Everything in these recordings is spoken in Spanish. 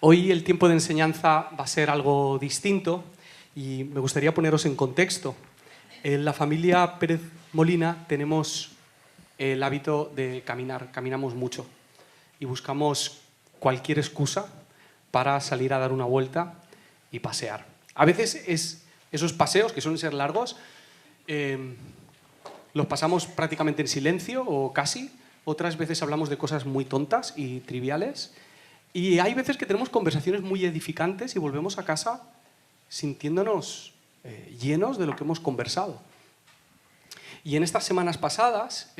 Hoy el tiempo de enseñanza va a ser algo distinto y me gustaría poneros en contexto. En la familia Pérez Molina tenemos el hábito de caminar, caminamos mucho y buscamos cualquier excusa para salir a dar una vuelta y pasear. A veces esos paseos, que suelen ser largos, los pasamos prácticamente en silencio o casi. Otras veces hablamos de cosas muy tontas y triviales. Y hay veces que tenemos conversaciones muy edificantes y volvemos a casa sintiéndonos llenos de lo que hemos conversado. Y en estas semanas pasadas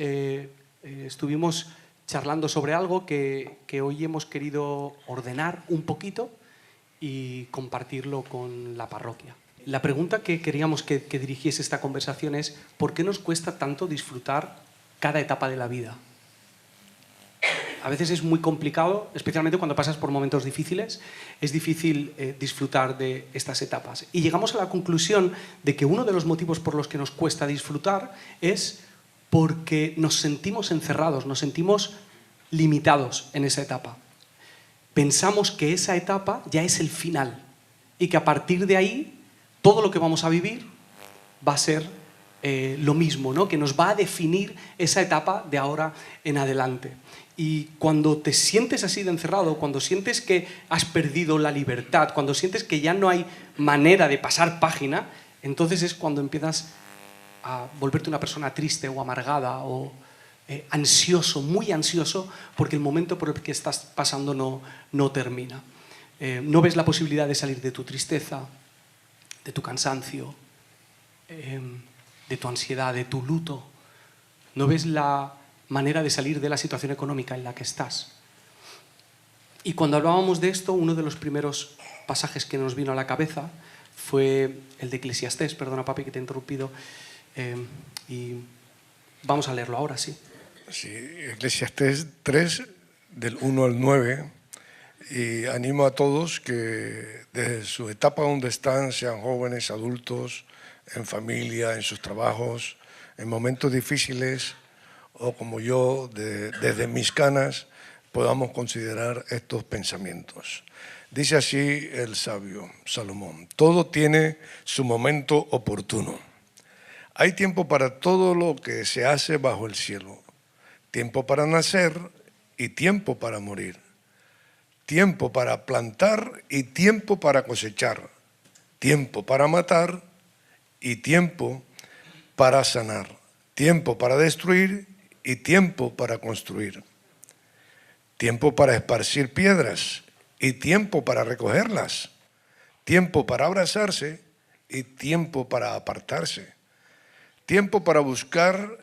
estuvimos charlando sobre algo que hoy hemos querido ordenar un poquito y compartirlo con la parroquia. La pregunta que queríamos que dirigiese esta conversación es: ¿por qué nos cuesta tanto disfrutar cada etapa de la vida? A veces es muy complicado, especialmente cuando pasas por momentos difíciles, es difícil disfrutar de estas etapas. Y llegamos a la conclusión de que uno de los motivos por los que nos cuesta disfrutar es porque nos sentimos encerrados, nos sentimos limitados en esa etapa. Pensamos que esa etapa ya es el final y que a partir de ahí todo lo que vamos a vivir va a ser lo mismo, ¿no? Que nos va a definir esa etapa de ahora en adelante. Y cuando te sientes así de encerrado, cuando sientes que has perdido la libertad, cuando sientes que ya no hay manera de pasar página, entonces es cuando empiezas a volverte una persona triste o amargada o ansioso, muy ansioso, porque el momento por el que estás pasando no termina. No ves la posibilidad de salir de tu tristeza, de tu cansancio, de tu ansiedad, de tu luto. No ves la manera de salir de la situación económica en la que estás. Y cuando hablábamos de esto, uno de los primeros pasajes que nos vino a la cabeza fue el de Eclesiastés. Perdona, papi, que te he interrumpido. Y vamos a leerlo ahora, sí. Sí, Eclesiastés 3, del 1 al 9. Y animo a todos que desde su etapa donde están, sean jóvenes, adultos, en familia, en sus trabajos, en momentos difíciles, o como yo, desde mis canas, podamos considerar estos pensamientos. Dice así el sabio Salomón: todo tiene su momento oportuno. Hay tiempo para todo lo que se hace bajo el cielo. Tiempo para nacer y tiempo para morir. Tiempo para plantar y tiempo para cosechar. Tiempo para matar y tiempo para sanar. Tiempo para destruir y tiempo para construir. Tiempo para esparcir piedras y tiempo para recogerlas. Tiempo para abrazarse y tiempo para apartarse. Tiempo para buscar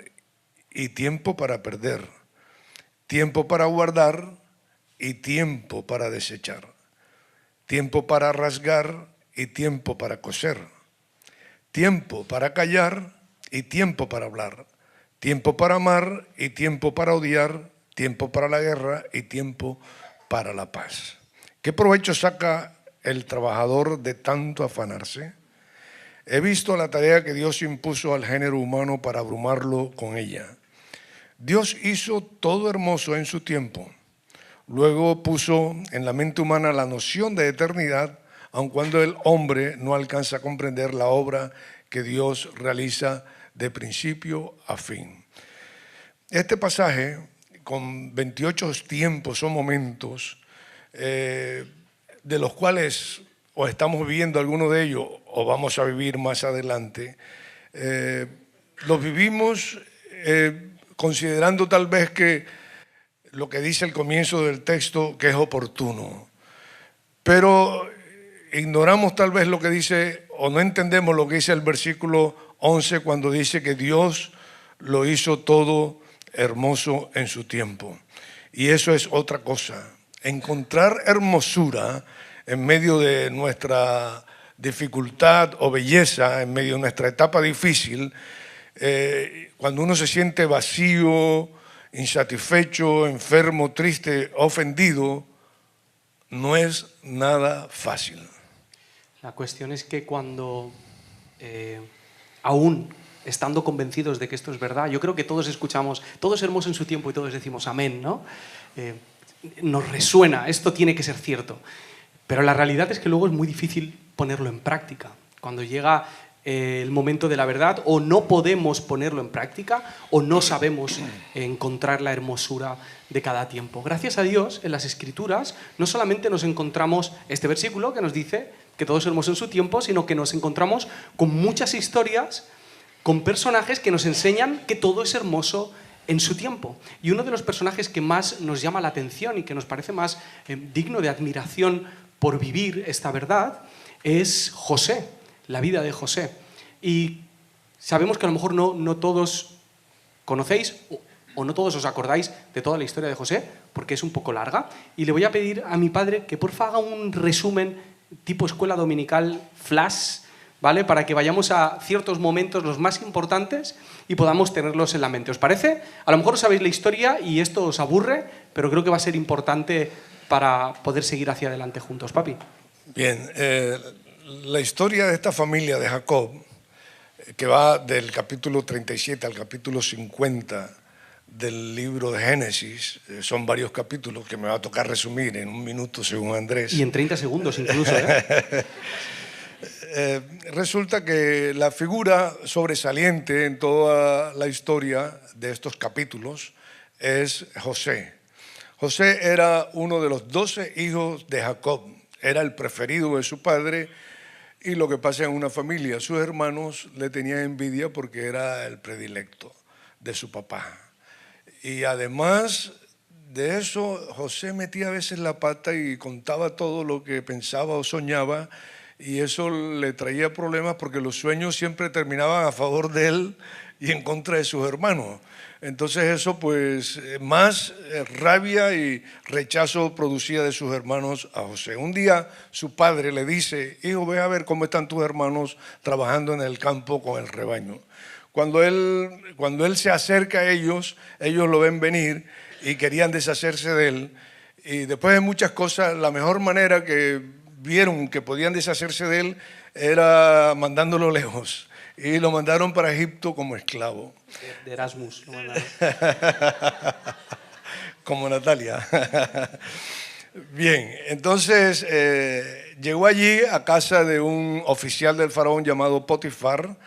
y tiempo para perder. Tiempo para guardar y tiempo para desechar. Tiempo para rasgar y tiempo para coser. Tiempo para callar y tiempo para hablar. Tiempo para amar y tiempo para odiar, tiempo para la guerra y tiempo para la paz. ¿Qué provecho saca el trabajador de tanto afanarse? He visto la tarea que Dios impuso al género humano para abrumarlo con ella. Dios hizo todo hermoso en su tiempo. Luego puso en la mente humana la noción de eternidad, aun cuando el hombre no alcanza a comprender la obra que Dios realiza de principio a fin. Este pasaje, con 28 tiempos o momentos, de los cuales o estamos viviendo alguno de ellos o vamos a vivir más adelante, los vivimos considerando tal vez que lo que dice el comienzo del texto, que es oportuno, pero ignoramos tal vez lo que dice, o no entendemos lo que dice el versículo 11 cuando dice que Dios lo hizo todo hermoso en su tiempo. Y eso es otra cosa. Encontrar hermosura en medio de nuestra dificultad o belleza, en medio de nuestra etapa difícil, cuando uno se siente vacío, insatisfecho, enfermo, triste, ofendido, no es nada fácil. La cuestión es que cuando aún estando convencidos de que esto es verdad, yo creo que todos escuchamos, todo es hermoso en su tiempo y todos decimos amén, ¿no? Nos resuena, esto tiene que ser cierto. Pero la realidad es que luego es muy difícil ponerlo en práctica. Cuando llega el momento de la verdad, o no podemos ponerlo en práctica, o no sabemos encontrar la hermosura de cada tiempo. Gracias a Dios, en las Escrituras, no solamente nos encontramos este versículo que nos dice que todo es hermoso en su tiempo, sino que nos encontramos con muchas historias, con personajes que nos enseñan que todo es hermoso en su tiempo. Y uno de los personajes que más nos llama la atención y que nos parece más digno de admiración por vivir esta verdad es José, la vida de José. Y sabemos que a lo mejor no todos conocéis o no todos os acordáis de toda la historia de José, porque es un poco larga, y le voy a pedir a mi padre que porfa haga un resumen tipo escuela dominical flash, ¿vale? Para que vayamos a ciertos momentos, los más importantes, y podamos tenerlos en la mente. ¿Os parece? A lo mejor sabéis la historia y esto os aburre, pero creo que va a ser importante para poder seguir hacia adelante juntos. Papi. Bien, la historia de esta familia de Jacob, que va del capítulo 37 al capítulo 50 del libro de Génesis, son varios capítulos que me va a tocar resumir en un minuto según Andrés. Y en 30 segundos incluso, Resulta que la figura sobresaliente en toda la historia de estos capítulos es José. José era uno de los 12 hijos de Jacob, era el preferido de su padre, y lo que pasa en una familia, sus hermanos le tenían envidia porque era el predilecto de su papá. Y además de eso, José metía a veces la pata y contaba todo lo que pensaba o soñaba, y eso le traía problemas porque los sueños siempre terminaban a favor de él y en contra de sus hermanos. Entonces eso pues más rabia y rechazo producía de sus hermanos a José. Un día su padre le dice: hijo, ve a ver cómo están tus hermanos trabajando en el campo con el rebaño. Cuando él se acerca a ellos lo ven venir y querían deshacerse de él. Y después de muchas cosas, la mejor manera que vieron que podían deshacerse de él era mandándolo lejos. Y lo mandaron para Egipto como esclavo. De Erasmus. Lo mandaron. Como Natalia. Bien, entonces llegó allí a casa de un oficial del faraón llamado Potifar,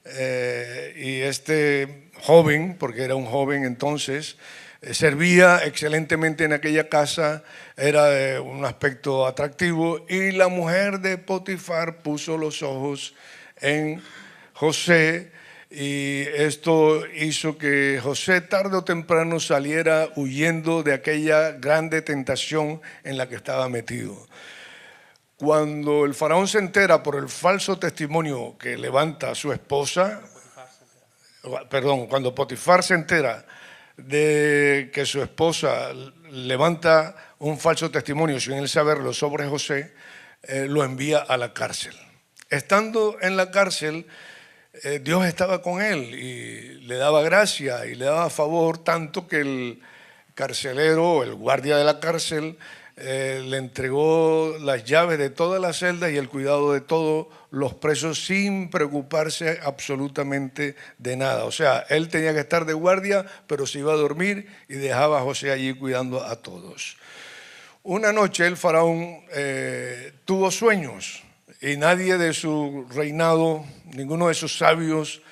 y este joven, porque era un joven entonces, servía excelentemente en aquella casa, era de un aspecto atractivo, y la mujer de Potifar puso los ojos en José, y esto hizo que José tarde o temprano saliera huyendo de aquella grande tentación en la que estaba metido. Cuando el faraón se entera por el falso testimonio que levanta su esposa, cuando Potifar se entera de que su esposa levanta un falso testimonio sin él saberlo sobre José, lo envía a la cárcel. Estando en la cárcel, Dios estaba con él y le daba gracia y le daba favor, tanto que el carcelero, el guardia de la cárcel, le entregó las llaves de todas las celdas y el cuidado de todos los presos sin preocuparse absolutamente de nada. O sea, él tenía que estar de guardia, pero se iba a dormir y dejaba a José allí cuidando a todos. Una noche el faraón tuvo sueños y nadie de su reinado, ninguno de sus sabios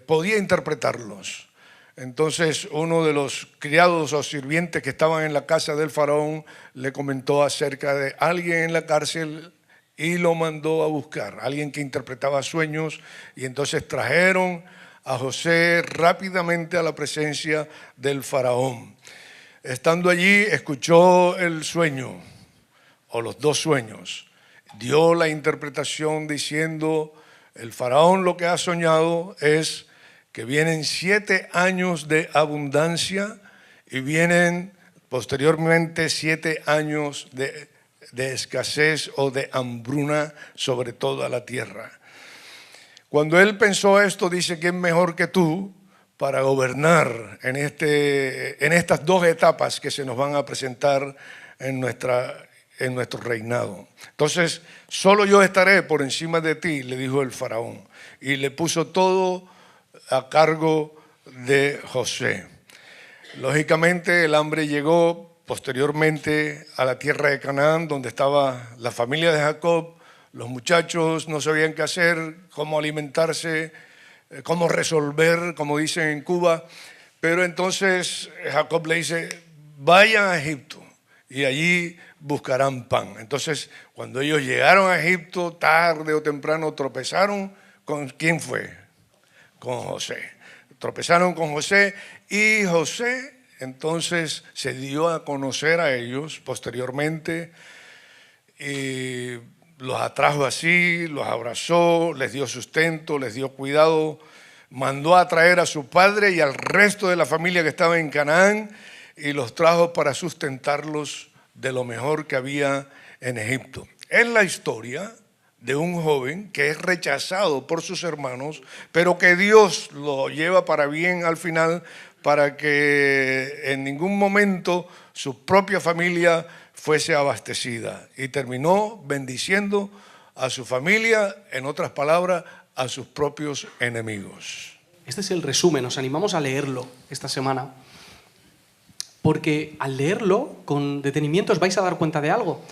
podía interpretarlos. Entonces uno de los criados o sirvientes que estaban en la casa del faraón le comentó acerca de alguien en la cárcel y lo mandó a buscar, alguien que interpretaba sueños, y entonces trajeron a José rápidamente a la presencia del faraón. Estando allí escuchó el sueño o los dos sueños, dio la interpretación diciendo: el faraón lo que ha soñado es que vienen 7 años de abundancia y vienen posteriormente 7 años de escasez o de hambruna sobre toda la tierra. Cuando él pensó esto, dice: ¿quién mejor que tú para gobernar en estas dos etapas que se nos van a presentar en nuestro reinado? Entonces, solo yo estaré por encima de ti, le dijo el faraón, y le puso todo a cargo de José. Lógicamente el hambre llegó posteriormente a la tierra de Canaán, donde estaba la familia de Jacob. Los muchachos no sabían qué hacer, cómo alimentarse, cómo resolver, como dicen en Cuba. Pero entonces Jacob le dice, vayan a Egipto y allí buscarán pan. Entonces, cuando ellos llegaron a Egipto, tarde o temprano tropezaron con ¿quién fue? Con José. Tropezaron con José y José entonces se dio a conocer a ellos posteriormente y los atrajo así, los abrazó, les dio sustento, les dio cuidado, mandó a traer a su padre y al resto de la familia que estaba en Canaán y los trajo para sustentarlos de lo mejor que había en Egipto. Es la historia de un joven que es rechazado por sus hermanos, pero que Dios lo lleva para bien al final, para que en ningún momento su propia familia fuese abastecida. Y terminó bendiciendo a su familia, en otras palabras, a sus propios enemigos. Este es el resumen, os animamos a leerlo esta semana, porque al leerlo con detenimiento os vais a dar cuenta de algo.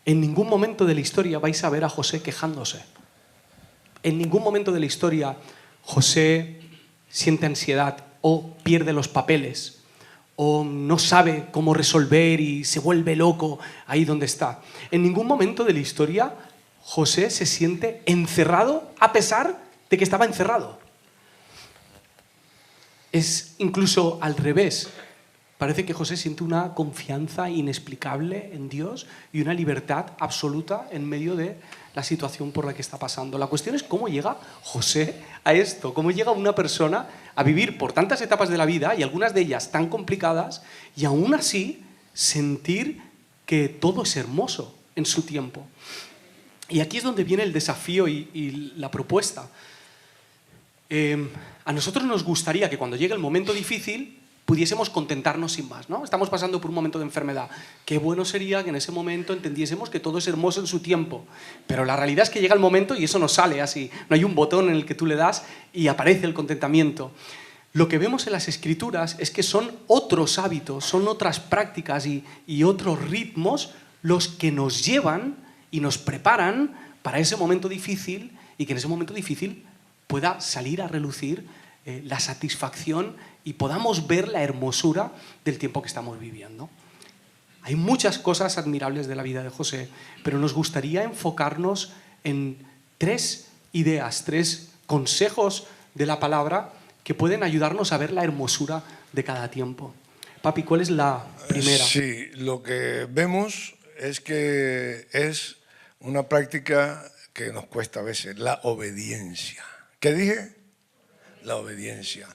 En ningún momento de la historia vais a ver a José quejándose. En ningún momento de la historia José siente ansiedad o pierde los papeles o no sabe cómo resolver y se vuelve loco ahí donde está. En ningún momento de la historia José se siente encerrado a pesar de que estaba encerrado. Es incluso al revés. Parece que José siente una confianza inexplicable en Dios y una libertad absoluta en medio de la situación por la que está pasando. La cuestión es cómo llega José a esto, cómo llega una persona a vivir por tantas etapas de la vida y algunas de ellas tan complicadas y aún así sentir que todo es hermoso en su tiempo. Y aquí es donde viene el desafío y la propuesta. A nosotros nos gustaría que cuando llegue el momento difícil pudiésemos contentarnos sin más, ¿no? Estamos pasando por un momento de enfermedad. Qué bueno sería que en ese momento entendiésemos que todo es hermoso en su tiempo. Pero la realidad es que llega el momento y eso no sale así. No hay un botón en el que tú le das y aparece el contentamiento. Lo que vemos en las Escrituras es que son otros hábitos, son otras prácticas y otros ritmos los que nos llevan y nos preparan para ese momento difícil y que en ese momento difícil pueda salir a relucir la satisfacción y podamos ver la hermosura del tiempo que estamos viviendo. Hay muchas cosas admirables de la vida de José, pero nos gustaría enfocarnos en 3 ideas, 3 consejos de la palabra que pueden ayudarnos a ver la hermosura de cada tiempo. Papi, ¿cuál es la primera? Sí, lo que vemos es que es una práctica que nos cuesta a veces, la obediencia. ¿Qué dije? La obediencia.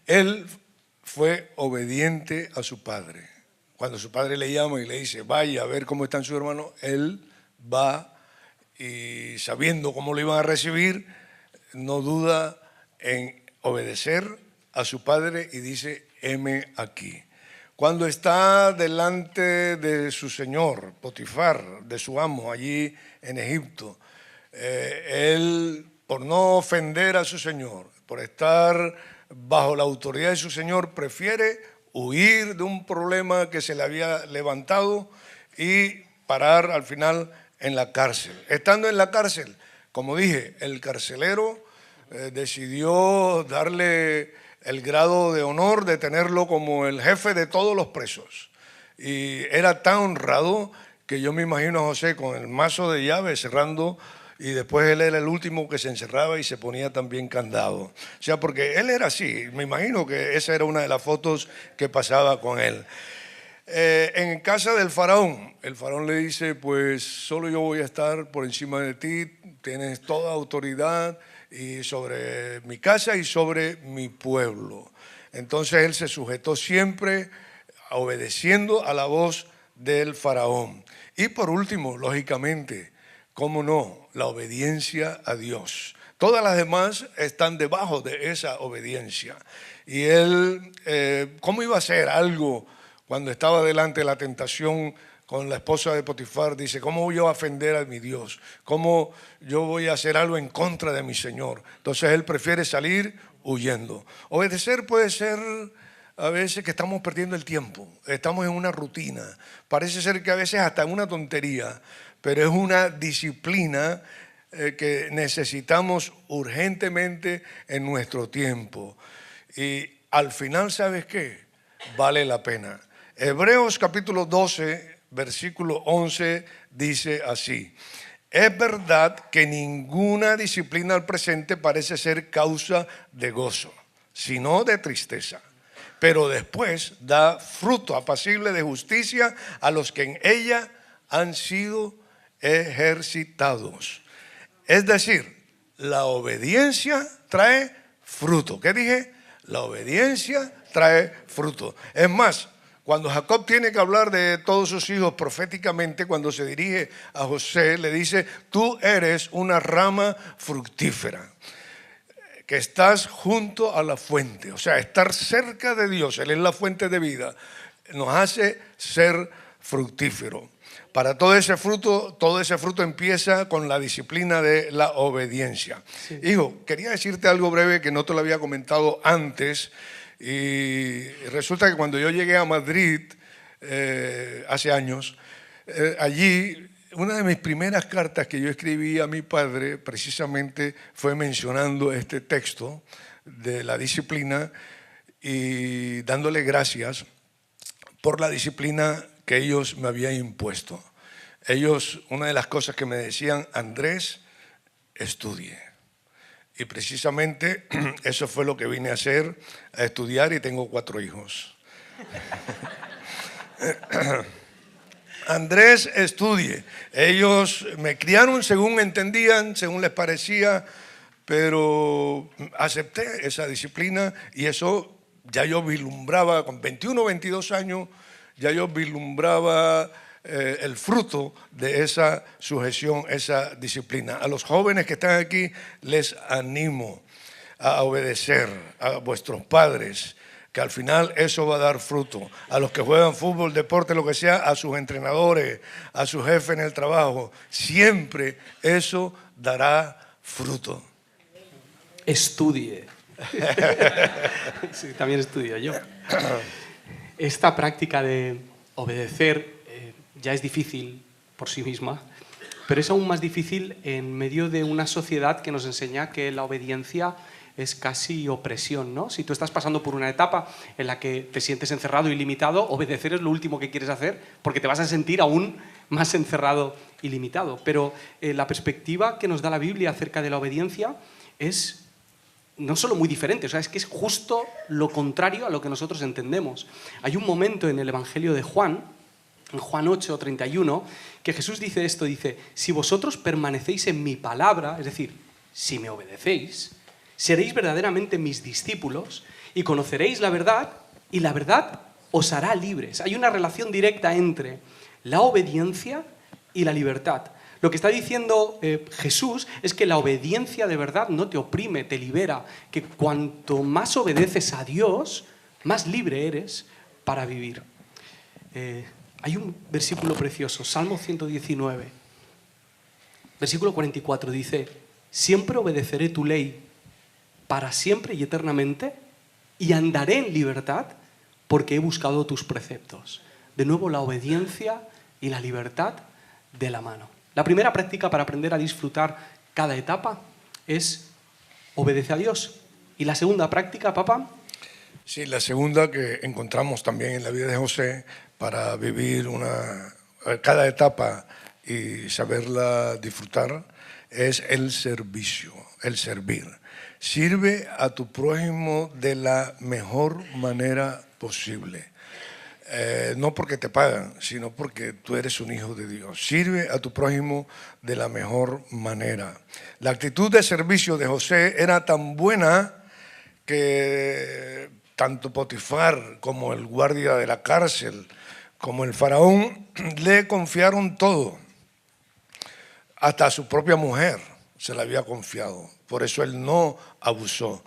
Él fue obediente a su padre. Cuando su padre le llama y le dice, vaya a ver cómo están sus hermanos, él va y sabiendo cómo lo iban a recibir, no duda en obedecer a su padre y dice, heme aquí. Cuando está delante de su señor, Potifar, de su amo allí en Egipto, él, por no ofender a su señor, por estar bajo la autoridad de su señor, prefiere huir de un problema que se le había levantado y parar al final en la cárcel. Estando en la cárcel, como dije, el carcelero decidió darle el grado de honor de tenerlo como el jefe de todos los presos. Y era tan honrado que yo me imagino a José con el mazo de llaves cerrando, y después él era el último que se encerraba y se ponía también candado. O sea, porque él era así. Me imagino que esa era una de las fotos que pasaba con él. En casa del faraón, el faraón le dice, pues solo yo voy a estar por encima de ti, tienes toda autoridad y sobre mi casa y sobre mi pueblo. Entonces él se sujetó siempre obedeciendo a la voz del faraón. Y por último, lógicamente, ¿cómo no? La obediencia a Dios. Todas las demás están debajo de esa obediencia. Y él, ¿cómo iba a hacer algo cuando estaba delante de la tentación con la esposa de Potifar? Dice, ¿cómo voy a ofender a mi Dios? ¿Cómo yo voy a hacer algo en contra de mi Señor? Entonces él prefiere salir huyendo. Obedecer puede ser a veces que estamos perdiendo el tiempo, estamos en una rutina. Parece ser que a veces hasta una tontería, pero es una disciplina que necesitamos urgentemente en nuestro tiempo. Y al final, ¿sabes qué? Vale la pena. Hebreos capítulo 12, versículo 11 dice así: es verdad que ninguna disciplina al presente parece ser causa de gozo, sino de tristeza. Pero después da fruto apacible de justicia a los que en ella han sido ejercitados. Es decir, la obediencia trae fruto. ¿Qué dije? La obediencia trae fruto. Es más, cuando Jacob tiene que hablar de todos sus hijos proféticamente, cuando se dirige a José, le dice: tú eres una rama fructífera, que estás junto a la fuente. O sea, estar cerca de Dios, Él es la fuente de vida, nos hace ser fructífero. Para todo ese fruto empieza con la disciplina de la obediencia. Sí. Hijo, quería decirte algo breve que no te lo había comentado antes. Y resulta que cuando yo llegué a Madrid hace años, allí una de mis primeras cartas que yo escribí a mi padre precisamente fue mencionando este texto de la disciplina y dándole gracias por la disciplina que ellos me habían impuesto. Ellos, una de las cosas que me decían: Andrés, estudie. Y precisamente eso fue lo que vine a hacer, a estudiar, y tengo 4 hijos. Andrés, estudie. Ellos me criaron según entendían, según les parecía, pero acepté esa disciplina y eso ya yo vislumbraba, con 21 o 22 años, ya yo vislumbraba el fruto de esa sujeción, esa disciplina. A los jóvenes que están aquí les animo a obedecer a vuestros padres, que al final eso va a dar fruto. A los que juegan fútbol, deporte, lo que sea, a sus entrenadores, a su jefe en el trabajo, siempre eso dará fruto. Estudie. Sí, también estudio yo. Esta práctica de obedecer ya es difícil por sí misma, pero es aún más difícil en medio de una sociedad que nos enseña que la obediencia es casi opresión, ¿no? Si tú estás pasando por una etapa en la que te sientes encerrado y limitado, obedecer es lo último que quieres hacer porque te vas a sentir aún más encerrado y limitado. Pero la perspectiva que nos da la Biblia acerca de la obediencia es no solo muy diferente, o sea, es que es justo lo contrario a lo que nosotros entendemos. Hay un momento en el Evangelio de Juan, en Juan 8:31, que Jesús dice esto, dice: si vosotros permanecéis en mi palabra, es decir, si me obedecéis, seréis verdaderamente mis discípulos y conoceréis la verdad, y la verdad os hará libres. Hay una relación directa entre la obediencia y la libertad. Lo que está diciendo Jesús es que la obediencia de verdad no te oprime, te libera, que cuanto más obedeces a Dios, más libre eres para vivir. Hay un versículo precioso, Salmo 119, versículo 44, dice: siempre obedeceré tu ley para siempre y eternamente, y andaré en libertad porque he buscado tus preceptos. De nuevo, la obediencia y la libertad de la mano. La primera práctica para aprender a disfrutar cada etapa es obedece a Dios. ¿Y la segunda práctica, papá? Sí, la segunda que encontramos también en la vida de José para vivir cada etapa y saberla disfrutar es el servicio, el servir. Sirve a tu prójimo de la mejor manera posible. No porque te pagan, sino porque tú eres un hijo de Dios. Sirve a tu prójimo de la mejor manera. La actitud de servicio de José era tan buena que tanto Potifar como el guardia de la cárcel, como el faraón, le confiaron todo. Hasta a su propia mujer se la había confiado. Por eso él no abusó.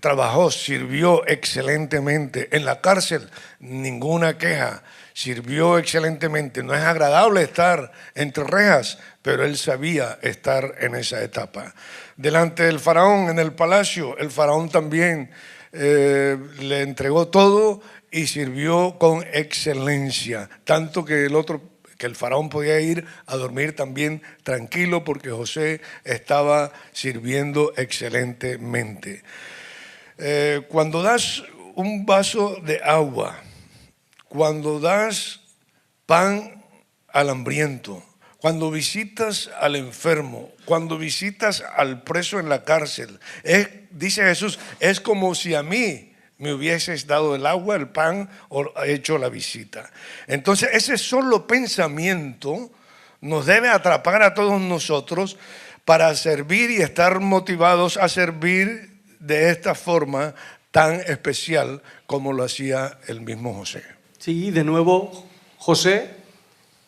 Trabajó, sirvió excelentemente. En la cárcel, ninguna queja. Sirvió excelentemente. No es agradable estar entre rejas, pero él sabía estar en esa etapa. Delante del faraón, en el palacio, el faraón también le entregó todo y sirvió con excelencia, tanto que el faraón podía ir a dormir también tranquilo porque José estaba sirviendo excelentemente. Cuando das un vaso de agua, cuando das pan al hambriento, cuando visitas al enfermo, cuando visitas al preso en la cárcel, dice Jesús, es como si a mí me hubieses dado el agua, el pan o hecho la visita. Entonces ese solo pensamiento nos debe atrapar a todos nosotros para servir y estar motivados a servir de esta forma tan especial como lo hacía el mismo José. Sí, de nuevo José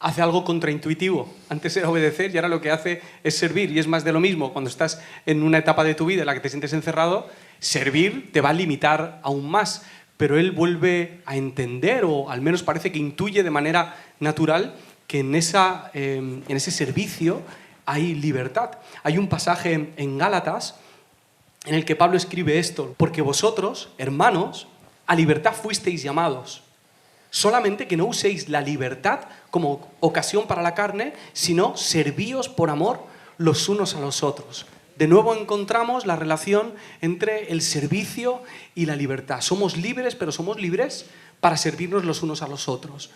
hace algo contraintuitivo. Antes era obedecer y ahora lo que hace es servir, y es más de lo mismo. Cuando estás en una etapa de tu vida en la que te sientes encerrado, servir te va a limitar aún más, pero él vuelve a entender, o al menos parece que intuye de manera natural, que en ese servicio hay libertad. Hay un pasaje en Gálatas en el que Pablo escribe esto: porque vosotros, hermanos, a libertad fuisteis llamados, solamente que no uséis la libertad como ocasión para la carne, sino servíos por amor los unos a los otros. De nuevo encontramos la relación entre el servicio y la libertad. Somos libres, pero somos libres para servirnos los unos a los otros.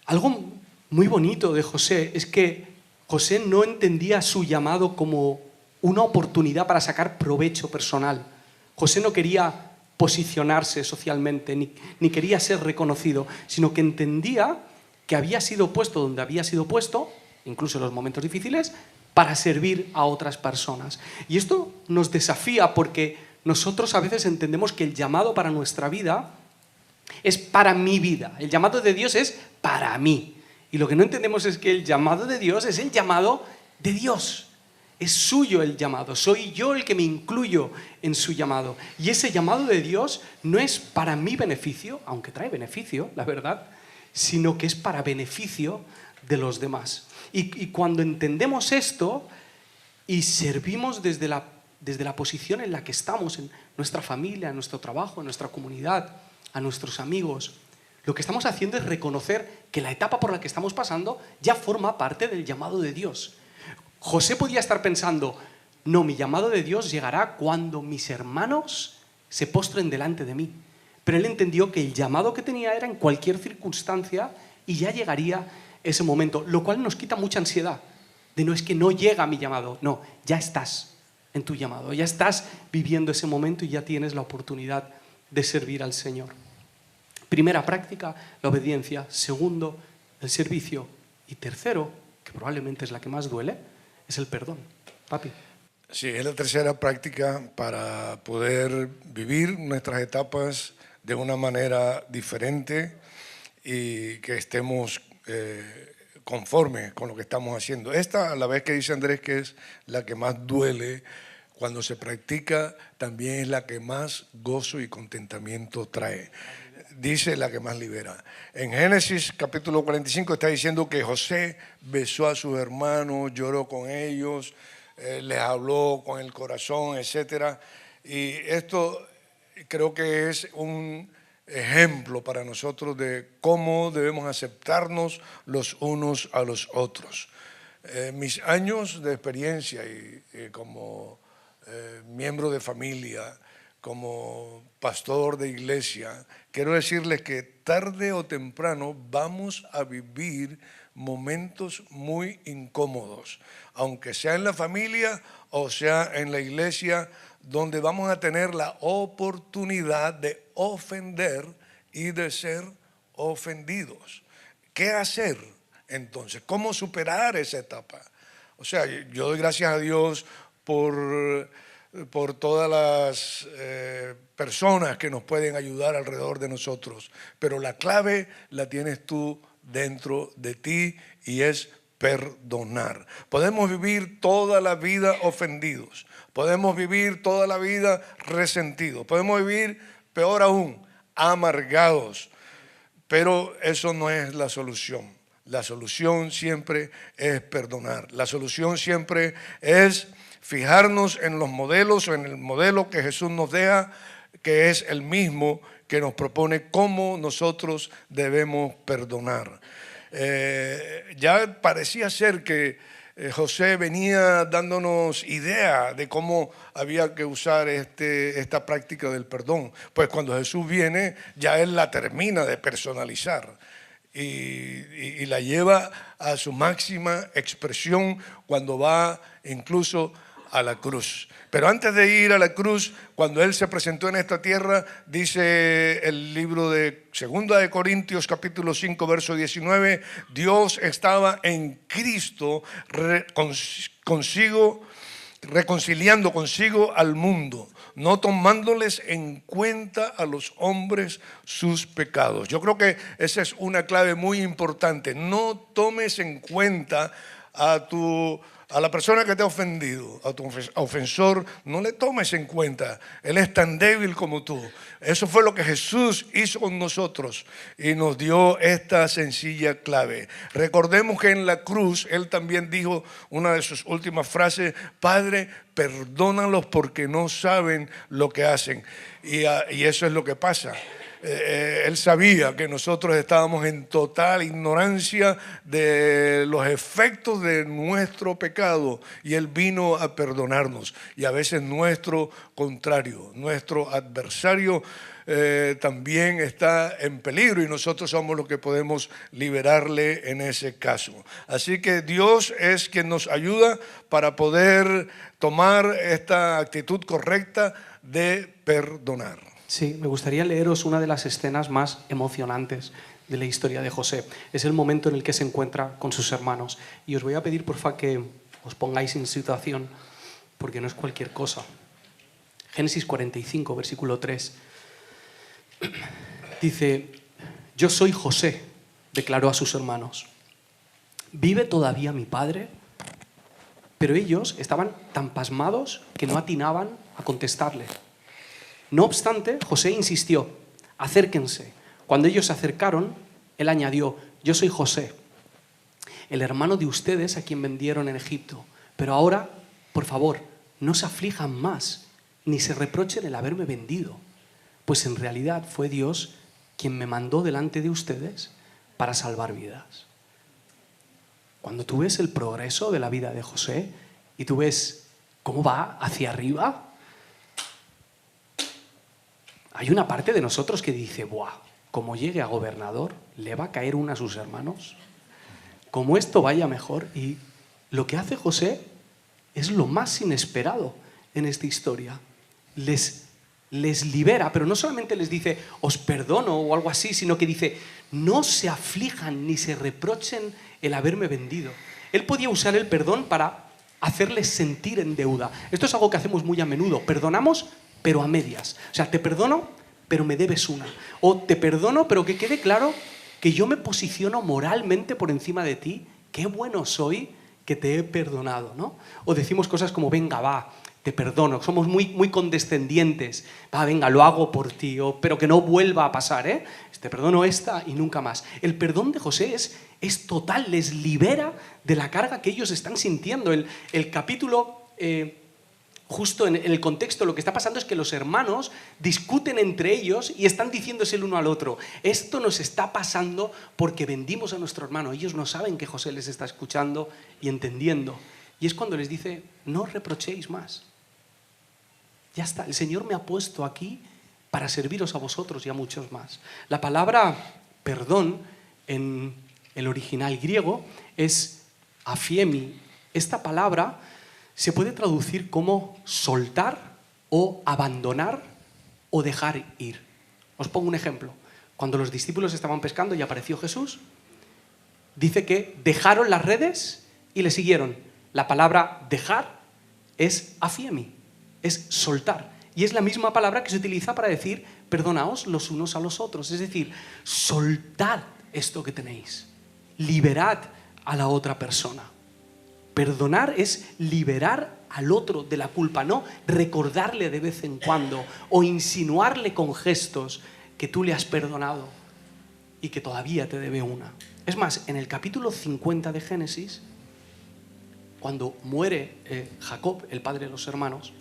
Algo muy bonito de José es que José no entendía su llamado como una oportunidad para sacar provecho personal. José no quería posicionarse socialmente, ni quería ser reconocido, sino que entendía que había sido puesto donde había sido puesto, incluso en los momentos difíciles, para servir a otras personas. Y esto nos desafía porque nosotros a veces entendemos que el llamado para nuestra vida es para mi vida. El llamado de Dios es para mí. Y lo que no entendemos es que el llamado de Dios es el llamado de Dios. Es suyo el llamado. Soy yo el que me incluyo en su llamado. Y ese llamado de Dios no es para mi beneficio, aunque trae beneficio, la verdad, sino que es para beneficio de los demás. Y cuando entendemos esto y servimos desde la posición en la que estamos, en nuestra familia, en nuestro trabajo, en nuestra comunidad, a nuestros amigos, lo que estamos haciendo es reconocer que la etapa por la que estamos pasando ya forma parte del llamado de Dios. José podía estar pensando, no, mi llamado de Dios llegará cuando mis hermanos se postren delante de mí. Pero él entendió que el llamado que tenía era en cualquier circunstancia y ya llegaría ese momento, lo cual nos quita mucha ansiedad. De no es que no llega mi llamado, no, ya estás en tu llamado, ya estás viviendo ese momento y ya tienes la oportunidad de servir al Señor. Primera práctica, la obediencia. Segundo, el servicio. Y tercero, que probablemente es la que más duele, es el perdón. Papi. Sí, es la tercera práctica para poder vivir nuestras etapas de una manera diferente y que estemos conformes con lo que estamos haciendo. Esta, a la vez que dice Andrés que es la que más duele, cuando se practica, también es la que más gozo y contentamiento trae. Dice la que más libera. En Génesis capítulo 45 está diciendo que José besó a sus hermanos, lloró con ellos, les habló con el corazón, etc. Y esto creo que es un ejemplo para nosotros de cómo debemos aceptarnos los unos a los otros. Mis años de experiencia y como miembro de familia, como pastor de iglesia, quiero decirles que tarde o temprano vamos a vivir momentos muy incómodos, aunque sea en la familia o sea en la iglesia, donde vamos a tener la oportunidad de ofender y de ser ofendidos. ¿Qué hacer entonces? ¿Cómo superar esa etapa? O sea, yo doy gracias a Dios por todas las personas que nos pueden ayudar alrededor de nosotros, pero la clave la tienes tú dentro de ti y es perdonar. Podemos vivir toda la vida ofendidos, podemos vivir toda la vida resentidos, podemos vivir, peor aún, amargados, pero eso no es la solución. La solución siempre es perdonar. La solución siempre es fijarnos en los modelos o en el modelo que Jesús nos deja que es el mismo que nos propone cómo nosotros debemos perdonar. Ya parecía ser que José venía dándonos idea de cómo había que usar esta práctica del perdón. Pues cuando Jesús viene, ya Él la termina de personalizar y la lleva a su máxima expresión cuando va incluso a la cruz. Pero antes de ir a la cruz, cuando Él se presentó en esta tierra, dice el libro de 2 de Corintios capítulo 5 verso 19, Dios estaba en Cristo reconciliando consigo al mundo, no tomándoles en cuenta a los hombres sus pecados. Yo creo que esa es una clave muy importante. No tomes en cuenta a la persona que te ha ofendido, a tu ofensor, no le tomes en cuenta. Él es tan débil como tú. Eso fue lo que Jesús hizo con nosotros y nos dio esta sencilla clave. Recordemos que en la cruz Él también dijo una de sus últimas frases: Padre, perdónalos porque no saben lo que hacen. Y eso es lo que pasa. Él sabía que nosotros estábamos en total ignorancia de los efectos de nuestro pecado y Él vino a perdonarnos. Y a veces nuestro contrario, nuestro adversario también está en peligro y nosotros somos los que podemos liberarle en ese caso. Así que Dios es quien nos ayuda para poder tomar esta actitud correcta de perdonar. Sí, me gustaría leeros una de las escenas más emocionantes de la historia de José. Es el momento en el que se encuentra con sus hermanos. Y os voy a pedir, porfa, que os pongáis en situación, porque no es cualquier cosa. Génesis 45, versículo 3. Dice: yo soy José, declaró a sus hermanos. ¿Vive todavía mi padre? Pero ellos estaban tan pasmados que no atinaban a contestarle. No obstante, José insistió: acérquense. Cuando ellos se acercaron, él añadió: yo soy José, el hermano de ustedes a quien vendieron en Egipto. Pero ahora, por favor, no se aflijan más, ni se reprochen el haberme vendido, pues en realidad fue Dios quien me mandó delante de ustedes para salvar vidas. Cuando tú ves el progreso de la vida de José y tú ves cómo va hacia arriba, hay una parte de nosotros que dice: ¡buah! Como llegue a gobernador, le va a caer una a sus hermanos. Como esto vaya mejor. Y lo que hace José es lo más inesperado en esta historia. Les libera, pero no solamente les dice: os perdono o algo así, sino que dice: no se aflijan ni se reprochen el haberme vendido. Él podía usar el perdón para hacerles sentir en deuda. Esto es algo que hacemos muy a menudo. Perdonamos, pero a medias. O sea, te perdono, pero me debes una. O te perdono, pero que quede claro que yo me posiciono moralmente por encima de ti. Qué bueno soy que te he perdonado, ¿no? O decimos cosas como: venga, va, te perdono. Somos muy condescendientes. Va, venga, lo hago por ti. O, pero que no vuelva a pasar, ¿eh? Te perdono esta y nunca más. El perdón de José es total. Les libera de la carga que ellos están sintiendo. El capítulo... justo en el contexto, lo que está pasando es que los hermanos discuten entre ellos y están diciéndose el uno al otro: esto nos está pasando porque vendimos a nuestro hermano. Ellos no saben que José les está escuchando y entendiendo. Y es cuando les dice: no reprochéis más. Ya está, el Señor me ha puesto aquí para serviros a vosotros y a muchos más. La palabra perdón en el original griego es afiemi. Esta palabra se puede traducir como soltar o abandonar o dejar ir. Os pongo un ejemplo. Cuando los discípulos estaban pescando y apareció Jesús, dice que dejaron las redes y le siguieron. La palabra dejar es afiemi, es soltar. Y es la misma palabra que se utiliza para decir: perdonaos los unos a los otros. Es decir, soltad esto que tenéis. Liberad a la otra persona. Perdonar es liberar al otro de la culpa, no recordarle de vez en cuando o insinuarle con gestos que tú le has perdonado y que todavía te debe una. Es más, en el capítulo 50 de Génesis, cuando muere Jacob, el padre de los hermanos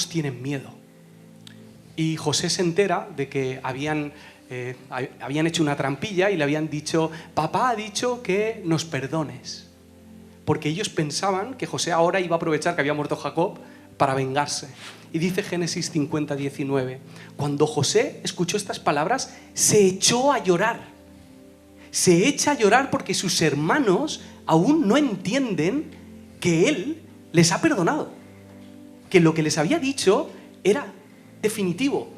tienen miedo. Y José se entera de que habían hecho una trampilla y le habían dicho: papá ha dicho que nos perdones. Porque ellos pensaban que José ahora iba a aprovechar que había muerto Jacob para vengarse. Y dice Génesis 50, 19, cuando José escuchó estas palabras, se echó a llorar. Se echa a llorar porque sus hermanos aún no entienden que él les ha perdonado. Que lo que les había dicho era definitivo.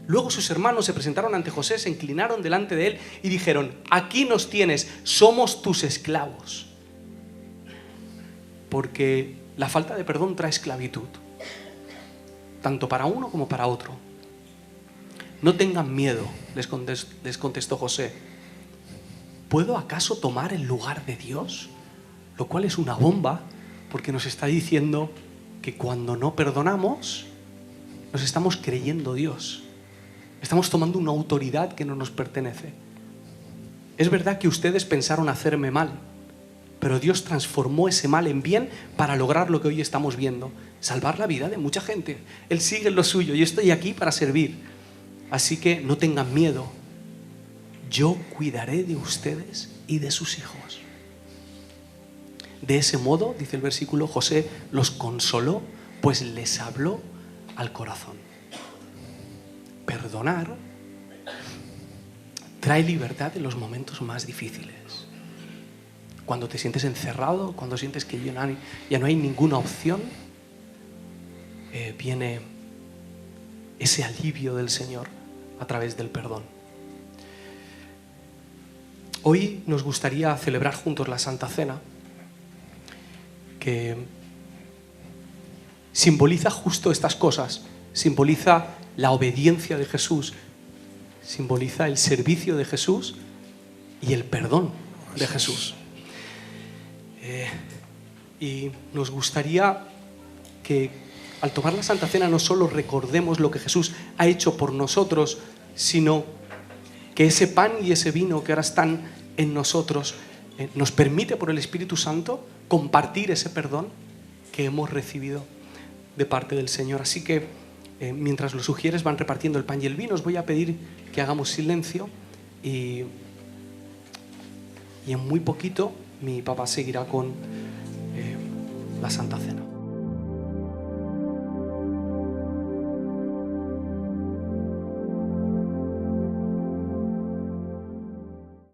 Luego sus hermanos se presentaron ante José, se inclinaron delante de él y dijeron: aquí nos tienes, somos tus esclavos. Porque la falta de perdón trae esclavitud, tanto para uno como para otro. No tengan miedo, les contestó José. ¿Puedo acaso tomar el lugar de Dios? Lo cual es una bomba, porque nos está diciendo que cuando no perdonamos, nos estamos creyendo Dios. Estamos tomando una autoridad que no nos pertenece. Es verdad que ustedes pensaron hacerme mal, pero Dios transformó ese mal en bien para lograr lo que hoy estamos viendo: salvar la vida de mucha gente. Él sigue en lo suyo, yo estoy aquí para servir. Así que no tengan miedo. Yo cuidaré de ustedes y de sus hijos. De ese modo, dice el versículo, José los consoló, pues les habló al corazón. Perdonar trae libertad en los momentos más difíciles. Cuando te sientes encerrado, cuando sientes que ya no hay ninguna opción, viene ese alivio del Señor a través del perdón. Hoy nos gustaría celebrar juntos la Santa Cena, que simboliza justo estas cosas, simboliza la obediencia de Jesús, simboliza el servicio de Jesús y el perdón de Jesús. Y nos gustaría que al tomar la Santa Cena no solo recordemos lo que Jesús ha hecho por nosotros, sino que ese pan y ese vino que ahora están en nosotros nos permite por el Espíritu Santo compartir ese perdón que hemos recibido de parte del Señor. Así que mientras los sugieres van repartiendo el pan y el vino, os voy a pedir que hagamos silencio y en muy poquito mi papá seguirá con la Santa Cena.